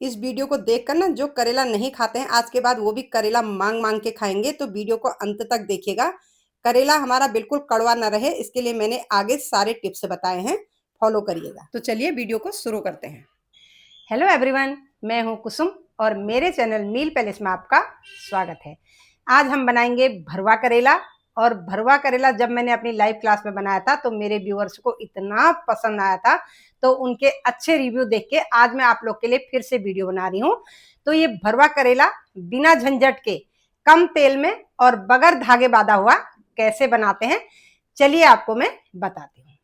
इस वीडियो को देखकर ना जो करेला नहीं खाते हैं आज के बाद वो भी करेला मांग मांग के खाएंगे। तो वीडियो को अंत तक देखिएगा। करेला हमारा बिल्कुल कड़वा ना रहे इसके लिए मैंने आगे सारे टिप्स बताए हैं, फॉलो करिएगा। तो चलिए वीडियो को शुरू करते हैं। हेलो एवरीवन, मैं हूं कुसुम और मेरे चैनल मील पैलेस में आपका स्वागत है। आज हम बनाएंगे भरवा करेला। और भरवा करेला जब मैंने अपनी लाइव क्लास में बनाया था तो मेरे व्यूअर्स को इतना पसंद आया था, तो उनके अच्छे रिव्यू देख के आज मैं आप लोग के लिए फिर से वीडियो बना रही हूँ। तो ये भरवा करेला बिना झंझट के, कम तेल में और बगैर धागे बांधा हुआ कैसे बनाते हैं, चलिए आपको मैं बताती हूँ।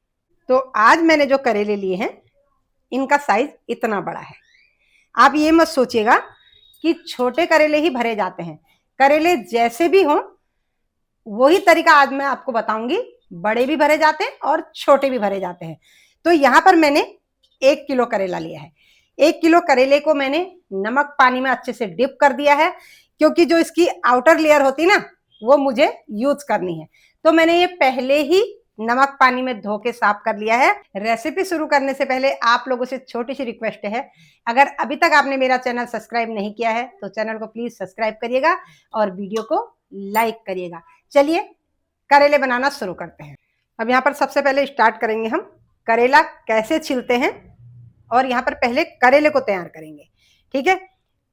तो आज मैंने जो करेले लिए हैं इनका साइज इतना बड़ा है। आप ये मत सोचिएगा कि छोटे करेले ही भरे जाते हैं। करेले जैसे भी हों वही तरीका आज मैं आपको बताऊंगी। बड़े भी भरे जाते हैं और छोटे भी भरे जाते हैं। तो यहाँ पर मैंने 1 किलो करेला लिया है। 1 किलो करेले को मैंने नमक पानी में अच्छे से डिप कर दिया है, क्योंकि जो इसकी आउटर लेयर होती है ना वो मुझे यूज करनी है। तो मैंने ये पहले ही नमक पानी में धो के साफ कर लिया है। रेसिपी शुरू करने से पहले आप लोगों से छोटी सी रिक्वेस्ट है, अगर अभी तक आपने मेरा चैनल सब्सक्राइब नहीं किया है तो चैनल को प्लीज सब्सक्राइब करिएगा और वीडियो को लाइक करिएगा। चलिए करेले बनाना शुरू करते हैं। अब यहाँ पर सबसे पहले स्टार्ट करेंगे हम करेला कैसे छीलते हैं, और यहाँ पर पहले करेले को तैयार करेंगे। ठीक है,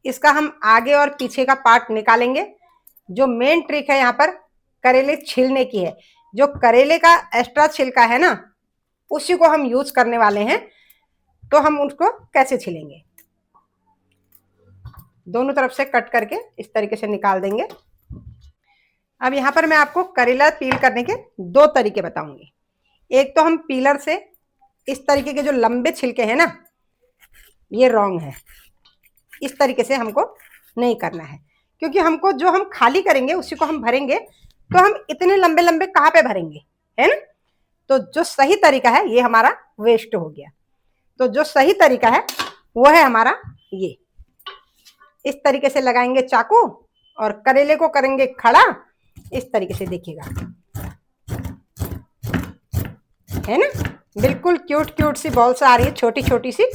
इसका हम आगे और पीछे का पार्ट निकालेंगे। जो मेन ट्रिक है यहाँ पर करेले छीलने की है। जो करेले का एक्स्ट्रा छिलका है ना उसी को हम यूज करने वाले हैं। तो हम उसको कैसे छीलेंगे, दोनों तरफ से कट करके इस तरीके से निकाल देंगे। अब यहाँ पर मैं आपको करेला पील करने के 2 तरीके बताऊंगी। एक तो हम पीलर से इस तरीके के जो लंबे छिलके हैं ना, ये रॉन्ग है। इस तरीके से हमको नहीं करना है, क्योंकि हमको जो हम खाली करेंगे उसी को हम भरेंगे, तो हम इतने लंबे लंबे कहाँ पे भरेंगे, है ना। तो जो सही तरीका है ये हमारा वेस्ट हो गया। तो जो सही तरीका है वो है हमारा ये, इस तरीके से लगाएंगे चाकू और करेले को करेंगे खड़ा। इस तरीके से देखिएगा, है ना, बिल्कुल क्यूट क्यूट सी बॉल्स आ रही है, छोटी छोटी सी।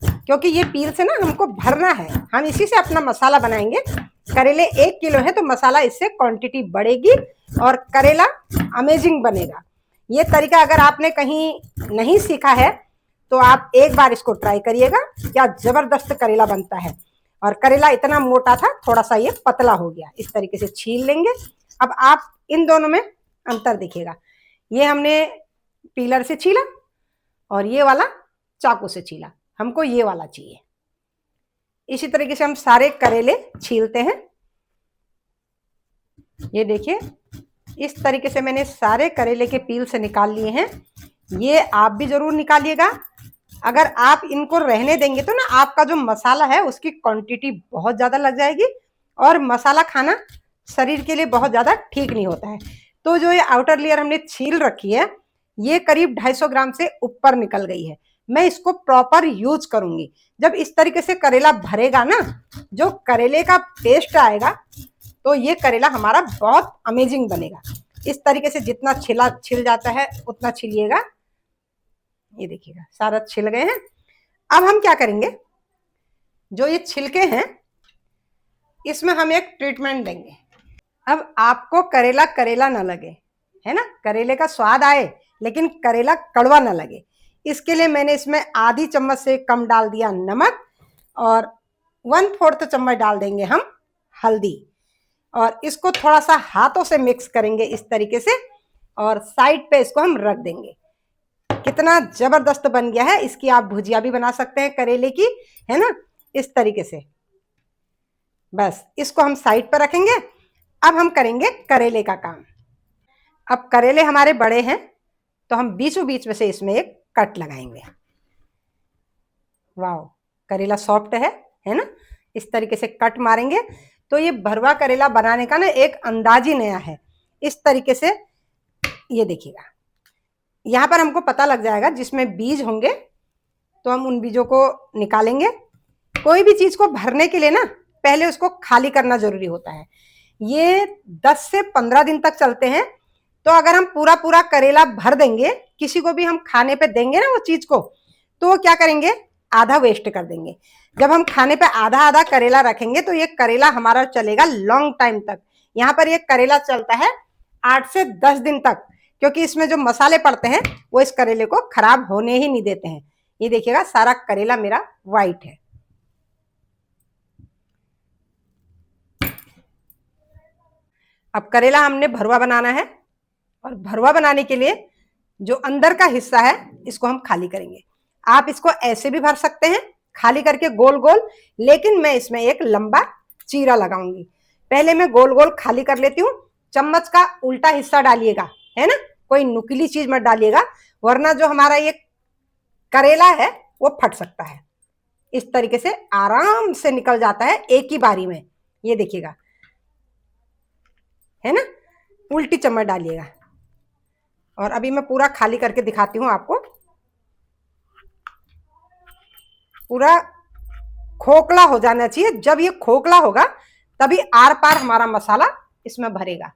क्योंकि ये पील से ना हमको भरना है, हम इसी से अपना मसाला बनाएंगे। करेले 1 किलो है तो मसाला इससे क्वांटिटी बढ़ेगी और करेला अमेजिंग बनेगा। ये तरीका अगर आपने कहीं नहीं सीखा है तो आप एक बार इसको ट्राई करिएगा। क्या जबरदस्त करेला बनता है। और करेला इतना मोटा था, थोड़ा सा ये पतला हो गया। इस तरीके से छील लेंगे। अब आप इन दोनों में अंतर देखिएगा, ये हमने पीलर से छीला और ये वाला चाकू से छीला, हमको ये वाला चाहिए। इसी तरीके से हम सारे करेले छीलते हैं। ये देखिए, इस तरीके से मैंने सारे करेले के पील से निकाल लिए हैं। ये आप भी जरूर निकालिएगा। अगर आप इनको रहने देंगे तो ना आपका जो मसाला है उसकी क्वांटिटी बहुत ज्यादा लग जाएगी, और मसाला खाना शरीर के लिए बहुत ज्यादा ठीक नहीं होता है। तो जो ये आउटर लेयर हमने छील रखी है ये करीब 250 ग्राम से ऊपर निकल गई है। मैं इसको प्रॉपर यूज करूंगी। जब इस तरीके से करेला भरेगा ना, जो करेले का टेस्ट आएगा, तो ये करेला हमारा बहुत अमेजिंग बनेगा। इस तरीके से जितना छिल जाता है उतना छिलिएगा। ये देखिएगा सारा छिल गए हैं। अब हम क्या करेंगे, जो ये छिलके हैं इसमें हम एक ट्रीटमेंट देंगे। अब आपको करेला करेला ना लगे, है ना, करेले का स्वाद आए लेकिन करेला कड़वा ना लगे, इसके लिए मैंने इसमें आधी चम्मच से कम डाल दिया नमक, और 1/4 चम्मच डाल देंगे हम हल्दी। और इसको थोड़ा सा हाथों से मिक्स करेंगे इस तरीके से, और साइड पे इसको हम रख देंगे। कितना जबरदस्त बन गया है। इसकी आप भुजिया भी बना सकते हैं करेले की, है ना, इस तरीके से। बस इसको हम साइड पर रखेंगे। अब हम करेंगे करेले का काम। अब करेले हमारे बड़े हैं तो हम बीचों बीच में से इसमें एक कट लगाएंगे। वाह, करेला सॉफ्ट है ना। इस तरीके से कट मारेंगे तो ये भरवा करेला बनाने का ना एक अंदाज ही नया है। इस तरीके से ये देखिएगा, यहाँ पर हमको पता लग जाएगा जिसमें बीज होंगे तो हम उन बीजों को निकालेंगे। कोई भी चीज को भरने के लिए ना पहले उसको खाली करना जरूरी होता है। ये 10 से 15 दिन तक चलते हैं। तो अगर हम पूरा पूरा करेला भर देंगे, किसी को भी हम खाने पे देंगे ना वो चीज को, तो वो क्या करेंगे, आधा वेस्ट कर देंगे। जब हम खाने पे आधा आधा करेला रखेंगे तो ये करेला हमारा चलेगा लॉन्ग टाइम तक। यहाँ पर ये करेला चलता है 8 से 10 दिन तक, क्योंकि इसमें जो मसाले पड़ते हैं वो इस करेले को खराब होने ही नहीं देते हैं। ये देखिएगा सारा करेला मेरा व्हाइट है। अब करेला हमने भरवा बनाना है, और भरवा बनाने के लिए जो अंदर का हिस्सा है इसको हम खाली करेंगे। आप इसको ऐसे भी भर सकते हैं खाली करके गोल गोल, लेकिन मैं इसमें एक लंबा चीरा लगाऊंगी। पहले मैं गोल गोल खाली कर लेती हूँ। चम्मच का उल्टा हिस्सा डालिएगा, है ना, कोई नुकीली चीज मत डालिएगा, वरना जो हमारा ये करेला है वो फट सकता है। इस तरीके से आराम से निकल जाता है एक ही बारी में। ये देखिएगा, है ना, उल्टी चम्मच डालिएगा। और अभी मैं पूरा खाली करके दिखाती हूं आपको। पूरा खोखला हो जाना चाहिए। जब ये खोखला होगा तभी आर पार हमारा मसाला इसमें भरेगा,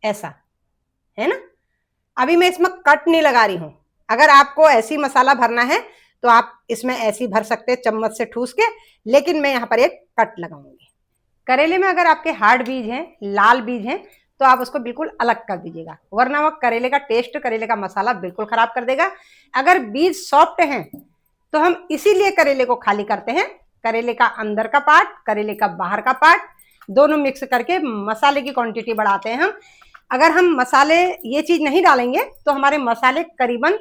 ऐसा, है ना। अभी मैं इसमें कट नहीं लगा रही हूं। अगर आपको ऐसी मसाला भरना है तो आप इसमें ऐसी भर सकते हैं चम्मच से ठूस के, लेकिन मैं यहाँ पर एक कट लगाऊंगी। करेले में अगर आपके हार्ड बीज हैं, लाल बीज हैं, तो आप उसको बिल्कुल अलग कर दीजिएगा, वरना वो करेले का टेस्ट, करेले का मसाला बिल्कुल खराब कर देगा। अगर बीज सॉफ्ट हैं तो हम इसीलिए करेले को खाली करते हैं। करेले का अंदर का पार्ट, करेले का बाहर का पार्ट, दोनों मिक्स करके मसाले की क्वांटिटी बढ़ाते हैं हम। अगर हम मसाले ये चीज नहीं डालेंगे तो हमारे मसाले करीबन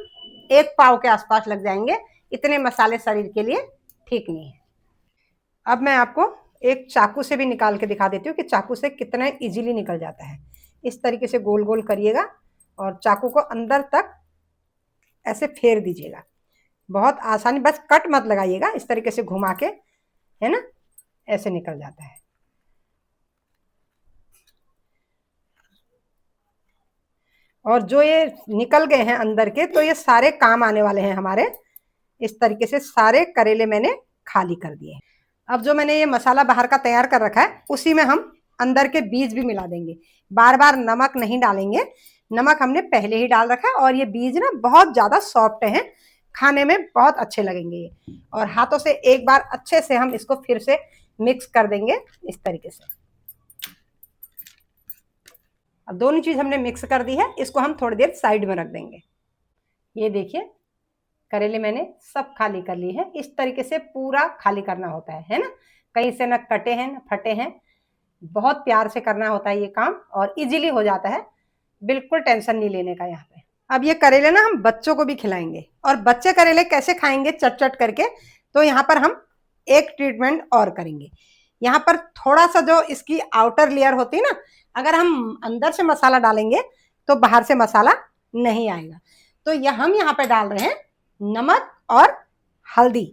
1 पाव के आसपास लग जाएंगे। इतने मसाले शरीर के लिए ठीक नहीं है। अब मैं आपको एक चाकू से भी निकाल के दिखा देती हूँ कि चाकू से कितना इजीली निकल जाता है। इस तरीके से गोल गोल करिएगा और चाकू को अंदर तक ऐसे फेर दीजिएगा। बहुत आसानी, बस कट मत लगाइएगा, इस तरीके से घुमा के, है ना, ऐसे निकल जाता है। और जो ये निकल गए हैं अंदर के, तो ये सारे काम आने वाले हैं हमारे। इस तरीके से सारे करेले मैंने खाली कर दिए। अब जो मैंने ये मसाला बाहर का तैयार कर रखा है उसी में हम अंदर के बीज भी मिला देंगे। बार बार नमक नहीं डालेंगे, नमक हमने पहले ही डाल रखा है। और ये बीज ना बहुत ज्यादा सॉफ्ट हैं, खाने में बहुत अच्छे लगेंगे ये। और हाथों से एक बार अच्छे से हम इसको फिर से मिक्स कर देंगे इस तरीके से। अब दोनों चीज हमने मिक्स कर दी है, इसको हम थोड़ी देर साइड में रख देंगे। ये देखिए करेले मैंने सब खाली कर लिए हैं। इस तरीके से पूरा खाली करना होता है ना। कहीं से न कटे हैं न फटे हैं, बहुत प्यार से करना होता है ये काम, और इजीली हो जाता है। बिल्कुल टेंशन नहीं लेने का यहाँ पे। अब ये करेले ना हम बच्चों को भी खिलाएंगे, और बच्चे करेले कैसे खाएंगे चट चट करके, तो यहाँ पर हम एक ट्रीटमेंट और करेंगे। यहाँ पर थोड़ा सा जो इसकी आउटर लेयर होती है ना, अगर हम अंदर से मसाला डालेंगे तो बाहर से मसाला नहीं आएगा। तो हम यहाँ पे डाल रहे हैं नमक और हल्दी।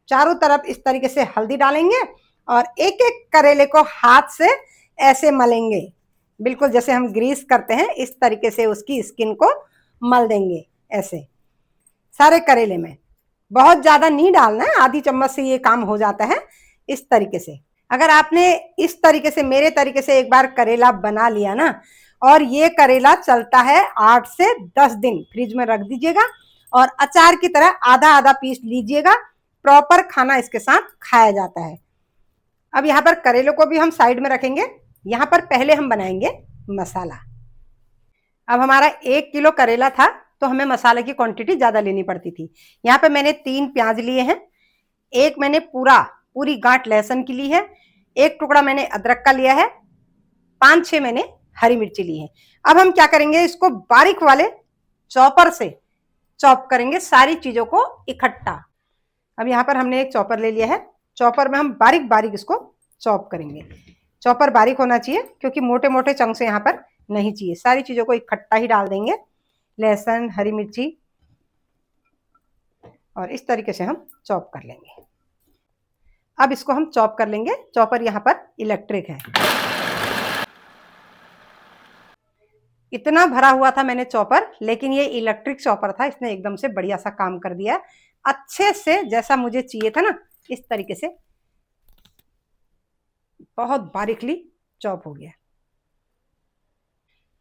चारों तरफ इस तरीके से हल्दी डालेंगे और एक एक करेले को हाथ से ऐसे मलेंगे, बिल्कुल जैसे हम ग्रीस करते हैं इस तरीके से उसकी स्किन को मल देंगे ऐसे सारे करेले में। बहुत ज्यादा नहीं डालना है, आधी चम्मच से ये काम हो जाता है। इस तरीके से अगर आपने इस तरीके से मेरे तरीके से एक बार करेला बना लिया ना, और ये करेला चलता है 8 से 10 दिन, फ्रिज में रख दीजिएगा और अचार की तरह आधा आधा पीस लीजिएगा। प्रॉपर खाना इसके साथ खाया जाता है। अब यहाँ पर करेलों को भी हम साइड में रखेंगे। यहाँ पर पहले हम बनाएंगे मसाला। अब हमारा 1 किलो करेला था तो हमें मसाले की क्वांटिटी ज्यादा लेनी पड़ती थी। यहाँ पे मैंने 3 प्याज लिए हैं, एक मैंने पूरी गांठ लहसुन की ली है, एक टुकड़ा मैंने अदरक का लिया है, 5-6 मैंने हरी मिर्ची ली है। अब हम क्या करेंगे, इसको बारीक वाले चॉपर से चॉप करेंगे सारी चीजों को इकट्ठा। अब यहाँ पर हमने एक चॉपर ले लिया है, चॉपर में हम बारीक बारीक इसको चॉप करेंगे। चॉपर बारीक होना चाहिए क्योंकि मोटे मोटे चंक से यहाँ पर नहीं चाहिए। सारी चीजों को इकट्ठा ही डाल देंगे, लहसुन, हरी मिर्ची, और इस तरीके से हम चॉप कर लेंगे। अब इसको हम चॉप कर लेंगे। चॉपर यहाँ पर इलेक्ट्रिक है। इतना भरा हुआ था मैंने चॉपर, लेकिन ये इलेक्ट्रिक चॉपर था, इसने एकदम से बढ़िया सा काम कर दिया, अच्छे से जैसा मुझे चाहिए था ना, इस तरीके से बहुत बारीकली चॉप हो गया।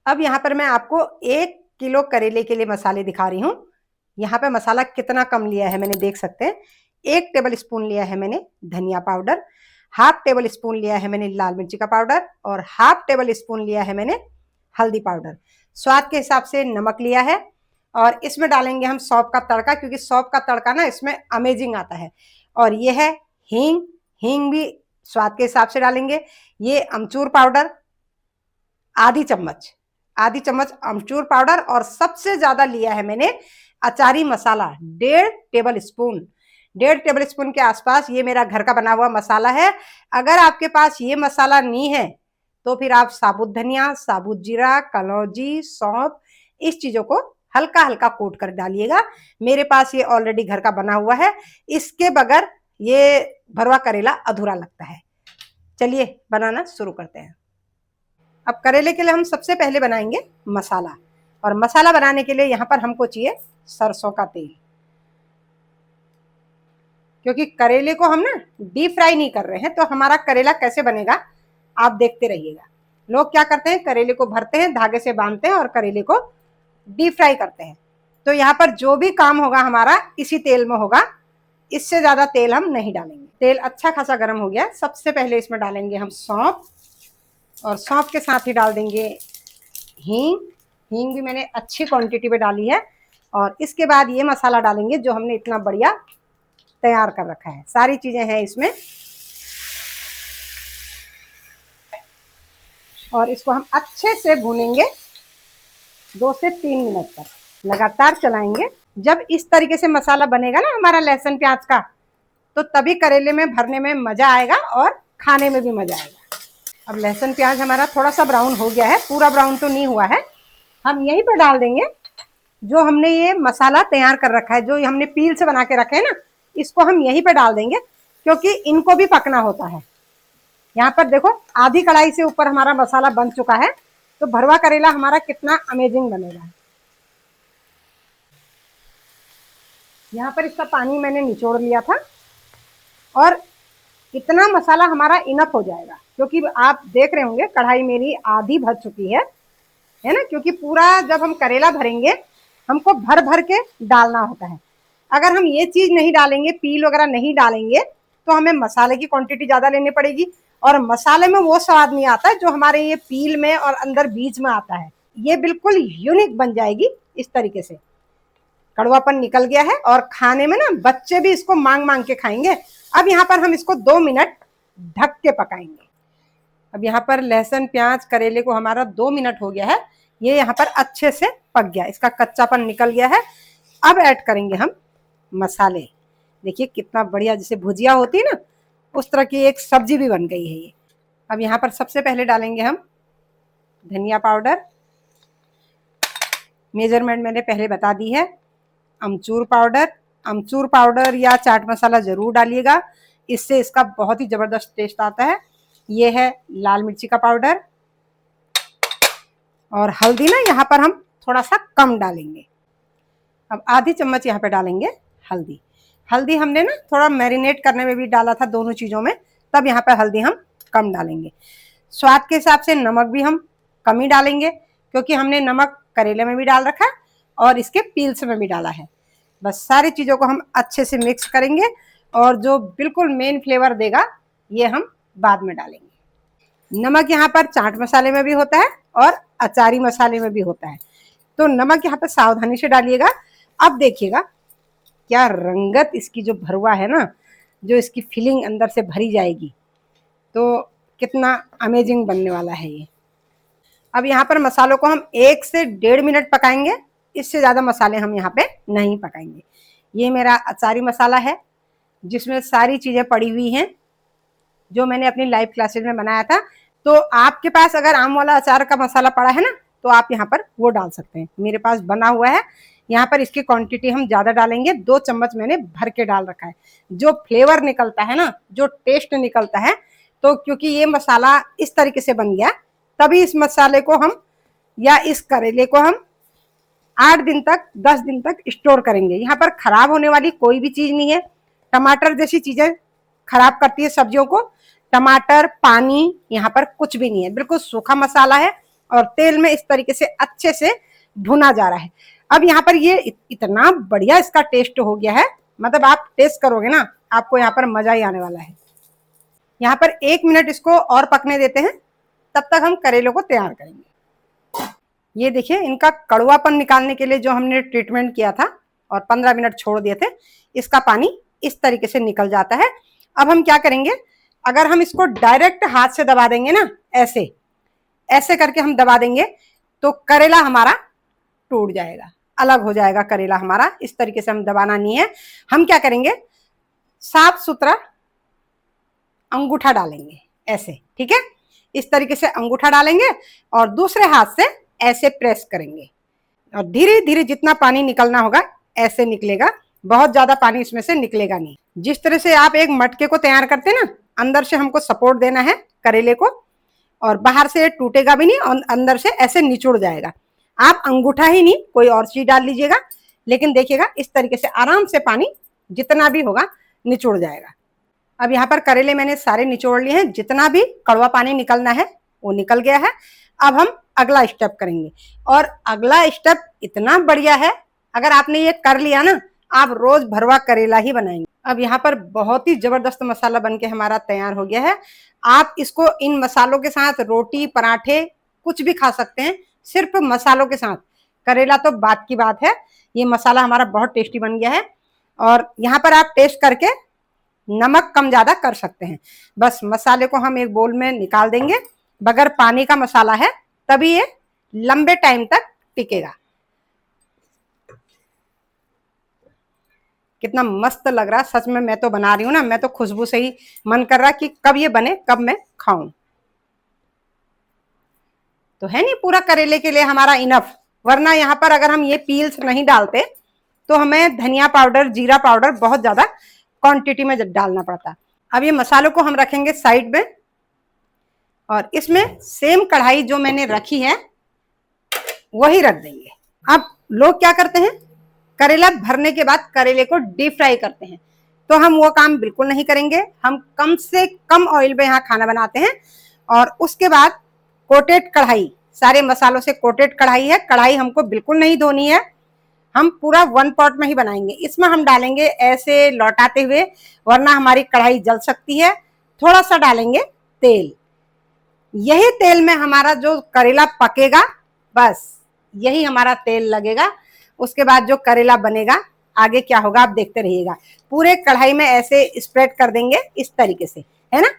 अब यहाँ पर मैं आपको 1 किलो करेले के लिए मसाले दिखा रही हूँ। यहाँ पे मसाला कितना कम लिया है मैंने, देख सकते हैं। 1 टेबल स्पून लिया है मैंने धनिया पाउडर, हाफ टेबल स्पून लिया है मैंने लाल मिर्ची का पाउडर और हाफ टेबल स्पून लिया है मैंने हल्दी पाउडर। स्वाद के हिसाब से नमक लिया है और इसमें डालेंगे हम सौंफ का तड़का, क्योंकि सौंफ का तड़का ना इसमें अमेजिंग आता है। और ये है हींग, हींग भी स्वाद के हिसाब से डालेंगे। ये अमचूर पाउडर आधी चम्मच, आधी चम्मच अमचूर पाउडर और सबसे ज्यादा लिया है मैंने अचारी मसाला 1.5 टेबल स्पून, 1.5 टेबल स्पून के आसपास। ये मेरा घर का बना हुआ मसाला है। अगर आपके पास ये मसाला नहीं है तो फिर आप साबुत धनिया, साबुत जीरा, कलौजी, सौंफ, इस चीजों को हल्का हल्का कोट कर डालिएगा। मेरे पास ये ऑलरेडी घर का बना हुआ है, इसके बगैर ये भरवा करेला अधूरा लगता है। चलिए बनाना शुरू करते हैं। अब करेले के लिए हम सबसे पहले बनाएंगे मसाला, और मसाला बनाने के लिए यहाँ पर हमको चाहिए सरसों का तेल, क्योंकि करेले को हम ना डीप फ्राई नहीं कर रहे हैं, तो हमारा करेला कैसे बनेगा आप देखते रहिएगा। लोग क्या करते हैं, करेले को भरते हैं, धागे से बांधते हैं और करेले को डीप फ्राई करते हैं। तो यहाँ पर जो भी काम होगा हमारा इसी तेल में होगा, इससे ज्यादा तेल हम नहीं डालेंगे। तेल अच्छा खासा गर्म हो गया। सबसे पहले इसमें डालेंगे हम सौंफ, और सौंफ के साथ ही डाल देंगे हींग। हींग भी मैंने अच्छी क्वांटिटी में डाली है। और इसके बाद ये मसाला डालेंगे जो हमने इतना बढ़िया तैयार कर रखा है। सारी चीजें हैं इसमें, और इसको हम अच्छे से भूनेंगे 2 से 3 मिनट तक, लगातार चलाएंगे। जब इस तरीके से मसाला बनेगा ना हमारा लहसुन प्याज का, तो तभी करेले में भरने में मजा आएगा और खाने में भी मजा आएगा। अब लहसुन प्याज हमारा थोड़ा सा ब्राउन हो गया है, पूरा ब्राउन तो नहीं हुआ है। हम यहीं पर डाल देंगे जो हमने ये मसाला तैयार कर रखा है, जो हमने पील से बना के रखे हैं ना, इसको हम यहीं पे डाल देंगे, क्योंकि इनको भी पकना होता है। यहाँ पर देखो आधी कढ़ाई से ऊपर हमारा मसाला बन चुका है, तो भरवा करेला हमारा कितना अमेजिंग बनेगा। यहाँ पर इसका पानी मैंने निचोड़ लिया था, और इतना मसाला हमारा इनफ हो जाएगा, क्योंकि आप देख रहे होंगे कढ़ाई मेरी आधी भर चुकी है ना, क्योंकि पूरा जब हम करेला भरेंगे हमको भर भर के डालना होता है। अगर हम ये चीज नहीं डालेंगे, पील वगैरह नहीं डालेंगे, तो हमें मसाले की क्वांटिटी ज्यादा लेनी पड़ेगी, और मसाले में वो स्वाद नहीं आता जो हमारे ये पील में और अंदर बीज में आता है। ये बिल्कुल यूनिक बन जाएगी इस तरीके से। कड़वापन निकल गया है और खाने में ना बच्चे भी इसको मांग मांग के खाएंगे। अब यहाँ पर हम इसको 2 मिनट ढक के पकाएंगे। अब यहाँ पर लहसुन प्याज करेले को हमारा 2 मिनट हो गया है। ये यहाँ पर अच्छे से पक गया, इसका कच्चापन निकल गया है। अब ऐड करेंगे हम मसाले। देखिए कितना बढ़िया, जैसे भुजिया होती है ना, उस तरह की एक सब्जी भी बन गई है ये। अब यहाँ पर सबसे पहले डालेंगे हम धनिया पाउडर, मेजरमेंट मैंने पहले बता दी है। अमचूर पाउडर, अमचूर पाउडर या चाट मसाला जरूर डालिएगा, इससे इसका बहुत ही जबरदस्त टेस्ट आता है। ये है लाल मिर्ची का पाउडर, और हल्दी ना यहाँ पर हम थोड़ा सा कम डालेंगे। अब आधी चम्मच यहाँ पे डालेंगे हल्दी। हल्दी हमने ना थोड़ा मैरिनेट करने में भी डाला था दोनों चीज़ों में, तब यहाँ पर हल्दी हम कम डालेंगे। स्वाद के हिसाब से नमक भी हम कम ही डालेंगे, क्योंकि हमने नमक करेले में भी डाल रखा है और इसके पील्स में भी डाला है। बस सारी चीज़ों को हम अच्छे से मिक्स करेंगे, और जो बिल्कुल मेन फ्लेवर देगा ये हम बाद में डालेंगे। नमक यहाँ पर चाट मसाले में भी होता है और अचारी मसाले में भी होता है, तो नमक यहाँ पर सावधानी से डालिएगा। अब देखिएगा क्या रंगत इसकी जो भरवा है ना, जो इसकी फीलिंग अंदर से भरी जाएगी, तो कितना अमेजिंग बनने वाला है ये। अब यहाँ पर मसालों को हम 1 से 1.5 मिनट पकाएंगे, इससे ज़्यादा मसाले हम यहाँ पे नहीं पकाएंगे। ये मेरा अचारी मसाला है, जिसमें सारी चीज़ें पड़ी हुई हैं जो मैंने अपनी लाइव क्लासेज में बनाया था। तो आपके पास अगर आम वाला अचार का मसाला पड़ा है ना, तो आप यहाँ पर वो डाल सकते हैं। मेरे पास बना हुआ है, यहाँ पर इसकी क्वांटिटी हम ज़्यादा डालेंगे। 2 चम्मच मैंने भर के डाल रखा है। जो फ्लेवर निकलता है ना, जो टेस्ट निकलता है, तो क्योंकि ये मसाला इस तरीके से बन गया, तभी इस मसाले को हम या इस करेले को हम 8 दिन तक 10 दिन तक स्टोर करेंगे। यहाँ पर खराब होने वाली कोई भी चीज़ नहीं है। टमाटर जैसी चीज़ें खराब करती है सब्जियों को, टमाटर, पानी, यहाँ पर कुछ भी नहीं है। बिल्कुल सूखा मसाला है और तेल में इस तरीके से अच्छे से भुना जा रहा है। अब यहाँ पर ये इतना बढ़िया इसका टेस्ट हो गया है, मतलब आप टेस्ट करोगे ना, आपको यहाँ पर मजा ही आने वाला है। यहाँ पर 1 मिनट इसको और पकने देते हैं, तब तक हम करेलों को तैयार करेंगे। ये देखिए, इनका कड़वापन निकालने के लिए जो हमने ट्रीटमेंट किया था और 15 मिनट छोड़ दिए थे, इसका पानी इस तरीके से निकल जाता है। अब हम क्या करेंगे, अगर हम इसको डायरेक्ट हाथ से दबा देंगे ना, ऐसे ऐसे करके हम दबा देंगे, तो करेला हमारा टूट जाएगा, अलग हो जाएगा करेला हमारा। इस तरीके से हम दबाना नहीं है। हम क्या करेंगे, साफ सुथरा अंगूठा डालेंगे ऐसे, ठीक है। इस तरीके से अंगूठा डालेंगे और दूसरे हाथ से ऐसे प्रेस करेंगे और धीरे धीरे जितना पानी निकलना होगा ऐसे निकलेगा, बहुत ज्यादा पानी इसमें से निकलेगा नहीं। जिस तरह से आप एक मटके को तैयार करते हैं ना, अंदर से हमको सपोर्ट देना है करेले को, और बाहर से टूटेगा भी नहीं और अंदर से ऐसे निचुड़ जाएगा। आप अंगूठा ही नहीं, कोई और चीज डाल लीजिएगा, लेकिन देखिएगा इस तरीके से आराम से पानी जितना भी होगा निचुड़ जाएगा। अब यहाँ पर करेले मैंने सारे निचोड़ लिए हैं, जितना भी कड़वा पानी निकलना है वो निकल गया है। अब हम अगला स्टेप करेंगे, और अगला स्टेप इतना बढ़िया है, अगर आपने ये कर लिया ना, आप रोज भरवा करेला ही बनाएंगे। अब यहाँ पर बहुत ही जबरदस्त मसाला बनके हमारा तैयार हो गया है। आप इसको इन मसालों के साथ रोटी, पराठे कुछ भी खा सकते हैं, सिर्फ मसालों के साथ। करेला तो बात की बात है। ये मसाला हमारा बहुत टेस्टी बन गया है, और यहाँ पर आप टेस्ट करके नमक कम ज्यादा कर सकते हैं। बस मसाले को हम एक बोल में निकाल देंगे, बगैर पानी का मसाला है, तभी ये लंबे टाइम तक टिकेगा। कितना मस्त लग रहा है सच में। मैं तो बना रही हूँ ना, मैं तो खुशबू से ही मन कर रहा कि कब ये बने, कब मैं खाऊं। तो है नहीं पूरा करेले के लिए हमारा इनफ, वरना यहाँ पर अगर हम ये पील्स नहीं डालते तो हमें धनिया पाउडर, जीरा पाउडर बहुत ज्यादा क्वांटिटी में डालना पड़ता। अब ये मसालों को हम रखेंगे साइड में, और इसमें सेम कढ़ाई जो मैंने रखी है वही रख देंगे। अब लोग क्या करते हैं, करेला भरने के बाद करेले को डीप फ्राई करते हैं, तो हम वो काम बिल्कुल नहीं करेंगे। हम कम से कम ऑयल में यहाँ खाना बनाते हैं, और उसके बाद कोटेड कढ़ाई, सारे मसालों से कोटेड कढ़ाई है। कढ़ाई हमको बिल्कुल नहीं धोनी है, हम पूरा वन पॉट में ही बनाएंगे। इसमें हम डालेंगे ऐसे लौटाते हुए, वरना हमारी कढ़ाई जल सकती है। थोड़ा सा डालेंगे तेल, यही तेल में हमारा जो करेला पकेगा, बस यही हमारा तेल लगेगा। उसके बाद जो करेला बनेगा, आगे क्या होगा आप देखते रहिएगा। पूरे कढ़ाई में ऐसे स्प्रेड कर देंगे इस तरीके से, है ना।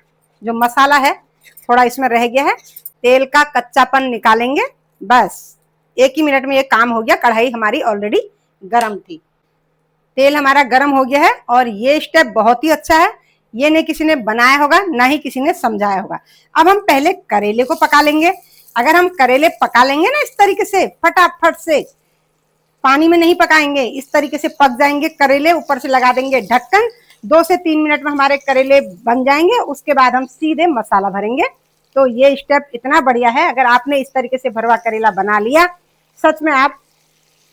जो मसाला है थोड़ा इसमें रह गया है, तेल का कच्चापन निकालेंगे, बस 1 ही मिनट में ये काम हो गया। कढ़ाई हमारी ऑलरेडी गर्म थी, तेल हमारा गर्म हो गया है, और ये स्टेप बहुत ही अच्छा है। ये नहीं किसी ने बनाया होगा, ना ही किसी ने समझाया होगा। अब हम पहले करेले को पका लेंगे। अगर हम करेले पका लेंगे ना इस तरीके से, फटाफट से, पानी में नहीं पकाएंगे, इस तरीके से पक जाएंगे करेले। ऊपर से लगा देंगे ढक्कन, 2 से 3 मिनट में हमारे करेले बन जाएंगे। उसके बाद हम सीधे मसाला भरेंगे। तो ये स्टेप इतना बढ़िया है, अगर आपने इस तरीके से भरवा करेला बना लिया, सच में आप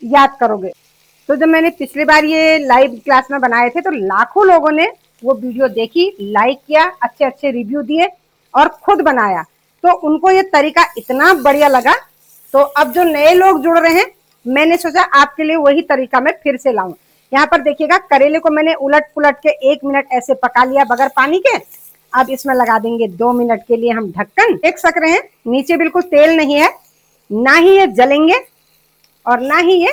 याद करोगे। तो जब मैंने पिछली बार ये लाइव क्लास में बनाए थे, तो लाखों लोगों ने वो वीडियो देखी, लाइक किया, अच्छे अच्छे रिव्यू दिए और खुद बनाया। तो उनको ये तरीका इतना बढ़िया लगा। तो अब जो नए लोग जुड़ रहे हैं, मैंने सोचा आपके लिए वही तरीका मैं फिर से लाऊं। यहाँ पर देखिएगा, करेले को मैंने उलट पुलट के 1 मिनट ऐसे पका लिया बगैर पानी के। अब इसमें लगा देंगे 2 मिनट के लिए हम ढक्कन। देख सक रहे हैं नीचे बिल्कुल तेल नहीं है, ना ही ये जलेंगे और ना ही ये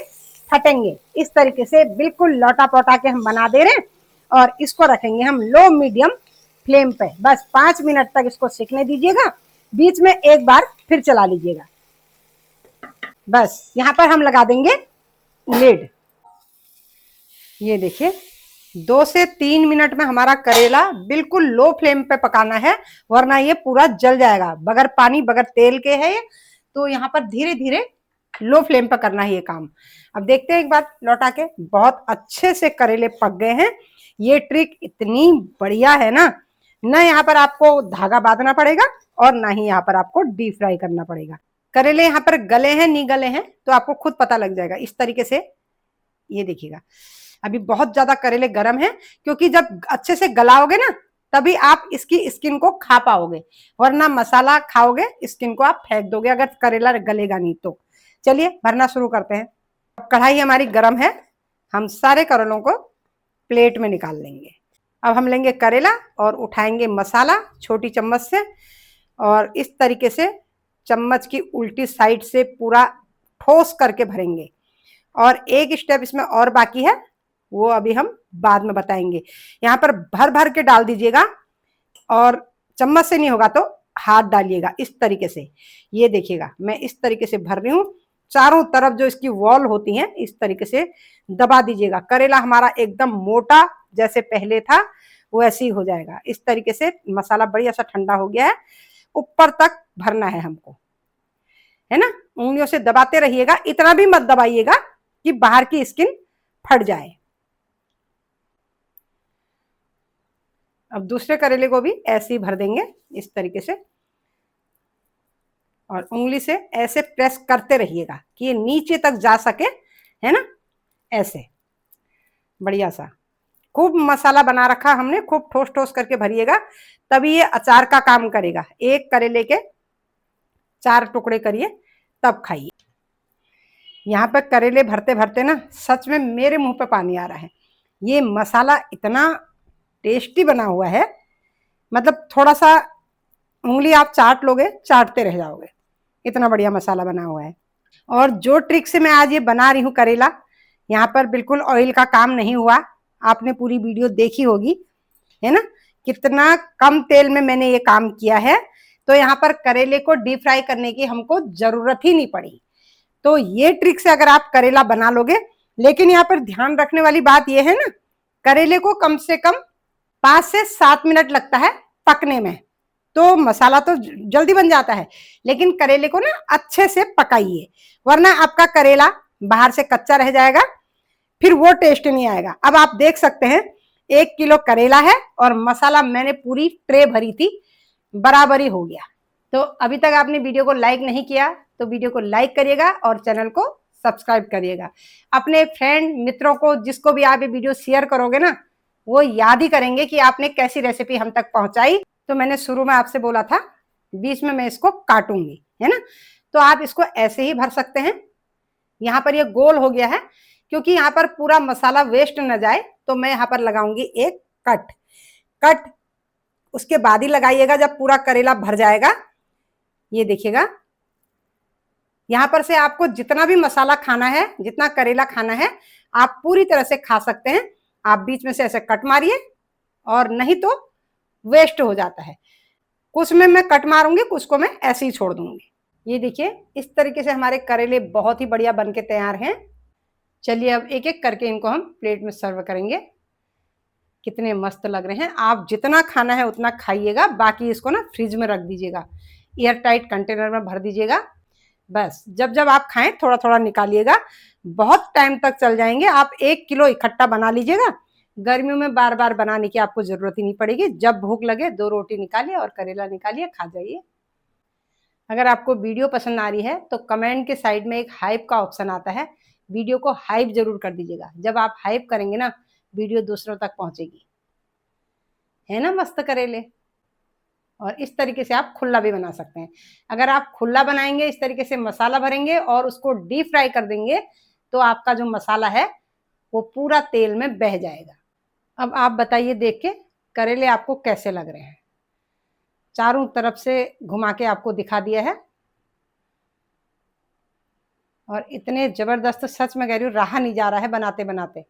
फटेंगे। इस तरीके से बिल्कुल लौटा पोटा के हम बना दे रहे हैं, और इसको रखेंगे हम लो मीडियम फ्लेम पे। बस 5 मिनट तक इसको सिकने दीजिएगा, बीच में एक बार फिर चला लीजिएगा। बस यहाँ पर हम लगा देंगे लिड। ये देखिए 2 से 3 मिनट में हमारा करेला बिल्कुल लो फ्लेम पे पकाना है, वरना ये पूरा जल जाएगा। बगैर पानी बगैर तेल के है ये, तो यहाँ पर धीरे धीरे लो फ्लेम पे करना है ये काम। अब देखते हैं एक बार लौटा के, बहुत अच्छे से करेले पक गए हैं। ये ट्रिक इतनी बढ़िया है ना, न यहाँ पर आपको धागा बांधना पड़ेगा और ना ही यहाँ पर आपको डीप फ्राई करना पड़ेगा। करेले यहाँ पर गले हैं नहीं गले हैं तो आपको खुद पता लग जाएगा इस तरीके से। ये देखिएगा, अभी बहुत ज्यादा करेले गर्म है, क्योंकि जब अच्छे से गलाओगे ना, तभी आप इसकी स्किन को खा पाओगे, वरना मसाला खाओगे स्किन को आप फेंक दोगे अगर करेला गलेगा नहीं तो। चलिए भरना शुरू करते हैं। कढ़ाई हमारी गर्म है, हम सारे करेलों को प्लेट में निकाल लेंगे। अब हम लेंगे करेला और उठाएंगे मसाला छोटी चम्मच से, और इस तरीके से चम्मच की उल्टी साइड से पूरा ठोस करके भरेंगे। और एक स्टेप इसमें और बाकी है, वो अभी हम बाद में बताएंगे। यहाँ पर भर भर के डाल दीजिएगा, और चम्मच से नहीं होगा तो हाथ डालिएगा इस तरीके से। ये देखिएगा मैं इस तरीके से भर रही हूँ, चारों तरफ जो इसकी वॉल होती है इस तरीके से दबा दीजिएगा। करेला हमारा एकदम मोटा जैसे पहले था वैसे ही हो जाएगा। इस तरीके से मसाला बढ़िया सा ठंडा हो गया है, ऊपर तक भरना है हमको, है ना। उंगलियों से दबाते रहिएगा, इतना भी मत दबाइएगा कि बाहर की स्किन फट जाए। अब दूसरे करेले को भी ऐसे ही भर देंगे इस तरीके से, और उंगली से ऐसे प्रेस करते रहिएगा कि ये नीचे तक जा सके, है ना। ऐसे बढ़िया सा खूब मसाला बना रखा हमने, खूब ठोस ठोस करके भरिएगा, तभी ये अचार का काम करेगा। एक करेले के 4 टुकड़े करिए तब खाइए। यहाँ पर करेले भरते भरते ना सच में मेरे मुंह पे पानी आ रहा है। ये मसाला इतना टेस्टी बना हुआ है, मतलब थोड़ा सा उंगली आप चाट लोगे, चाटते रह जाओगे, इतना बढ़िया मसाला बना हुआ है। और जो ट्रिक से मैं आज ये बना रही हूँ करेला, यहाँ पर बिल्कुल ऑयल का काम नहीं हुआ। आपने पूरी वीडियो देखी होगी, है ना, कितना कम तेल में मैंने ये काम किया है। तो यहाँ पर करेले को डीप फ्राई करने की हमको जरूरत ही नहीं पड़ी। तो ये ट्रिक से अगर आप करेला बना लोगे, लेकिन यहाँ पर ध्यान रखने वाली बात ये है ना, करेले को कम से कम 5 से 7 मिनट लगता है पकने में। तो मसाला तो जल्दी बन जाता है, लेकिन करेले को ना अच्छे से पकाइए, वरना आपका करेला बाहर से कच्चा रह जाएगा, फिर वो टेस्ट नहीं आएगा। अब आप देख सकते हैं 1 किलो करेला है और मसाला मैंने पूरी ट्रे भरी थी, बराबरी हो गया। तो अभी तक आपने वीडियो को लाइक नहीं किया तो वीडियो को लाइक करिएगा और चैनल को सब्सक्राइब करिएगा। अपने फ्रेंड मित्रों को, जिसको भी आप ये वीडियो शेयर करोगे ना, वो याद ही करेंगे कि आपने कैसी रेसिपी हम तक पहुंचाई। तो मैंने शुरू में आपसे बोला था बीच में मैं इसको काटूंगी, है ना। तो आप इसको ऐसे ही भर सकते हैं। यहाँ पर ये गोल हो गया है, क्योंकि यहाँ पर पूरा मसाला वेस्ट न जाए, तो मैं यहाँ पर लगाऊंगी एक कट। उसके बाद ही लगाइएगा जब पूरा करेला भर जाएगा। ये देखिएगा, यहाँ पर से आपको जितना भी मसाला खाना है, जितना करेला खाना है, आप पूरी तरह से खा सकते हैं। आप बीच में से ऐसे कट मारिए, और नहीं तो वेस्ट हो जाता है। कुछ में मैं कट मारूंगी, कुछ को मैं ऐसे ही छोड़ दूंगी। ये देखिए इस तरीके से हमारे करेले बहुत ही बढ़िया बनके तैयार हैं। चलिए अब एक एक करके इनको हम प्लेट में सर्व करेंगे। कितने मस्त लग रहे हैं। आप जितना खाना है उतना खाइएगा, बाकी इसको ना फ्रिज में रख दीजिएगा, एयर टाइट कंटेनर में भर दीजिएगा। बस जब जब आप खाएं थोड़ा थोड़ा निकालिएगा, बहुत टाइम तक चल जाएंगे। आप 1 किलो इकट्ठा बना लीजिएगा, गर्मियों में बार बार बनाने की आपको जरूरत ही नहीं पड़ेगी। जब भूख लगे 2 रोटी निकालिए और करेला निकालिए, खा जाइए। अगर आपको वीडियो पसंद आ रही है तो कमेंट के साइड में एक हाइप का ऑप्शन आता है, वीडियो को हाइप जरूर कर दीजिएगा। जब आप हाइप करेंगे ना, वीडियो दूसरों तक पहुंचेगी, है ना मस्त करेले। और इस तरीके से आप खुला भी बना सकते हैं। अगर आप खुला बनाएंगे, इस तरीके से मसाला भरेंगे और उसको डीप फ्राई कर देंगे, तो आपका जो मसाला है वो पूरा तेल में बह जाएगा। अब आप बताइए देख के करेले आपको कैसे लग रहे हैं। चारों तरफ से घुमा के आपको दिखा दिया है, और इतने जबरदस्त, सच में कह रही हूँ, रहा नहीं जा रहा है बनाते बनाते।